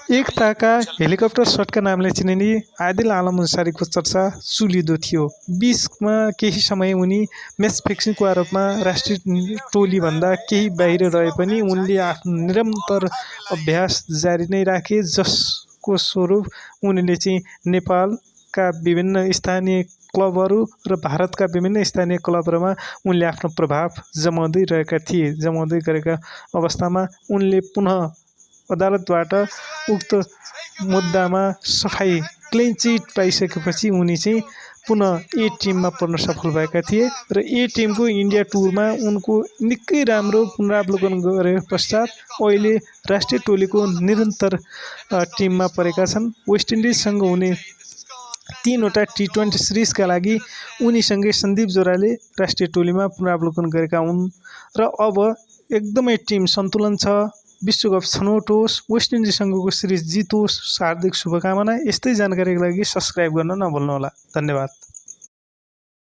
एकताका हेलिकप्टर शटका नामले चिनिने आदिल आलम अन्सारीको चर्चा सुलिँदो थियो। 20मा केही समय उनी म्याच फिक्सिङको आरोपमा राष्ट्रिय टोलीभन्दा केही बाहिर रहे पनि उनले आफ्नो निरन्तर अभ्यास जारी नै राखे, जसको स्वरूप उनले नेपालका विभिन्न स्थानीय क्लबहरू र भारतका विभिन्न स्थानीय क्लबहरूमा उनले आफ्नो प्रभाव जमाउँदै गरेका अवस्थामा उनले पुनः अदालतबाट उक्त मुद्दामा सफाई क्लिन चिट पाइसकेपछि उनी पुनः ए टिममा पर्न सफल भएका थिए र ए टिमको इन्डिया टुरमा उनको निकै राम्रो पुनरावलोकन गरे पश्चात अहिले राष्ट्रिय टोलीको निरन्तर टिममा परेका छन्। वेस्ट इन्डिजसँग हुने 3वटा टी20 सिरिजका लागि उनीसँगै सन्दीप जोराले राष्ट्रिय टोलीमा पुनरावलोकन गरेका हुन् र अब एकदमै टिम सन्तुलन छ। विश्वकप छनौट होस्, वेस्ट इन्डिजसँगको सिरिज जितोस्। हार्दिक शुभकामना। यस्तै जानकारीका लागि सब्स्क्राइब गर्न नभुल्नुहोला। धन्यवाद।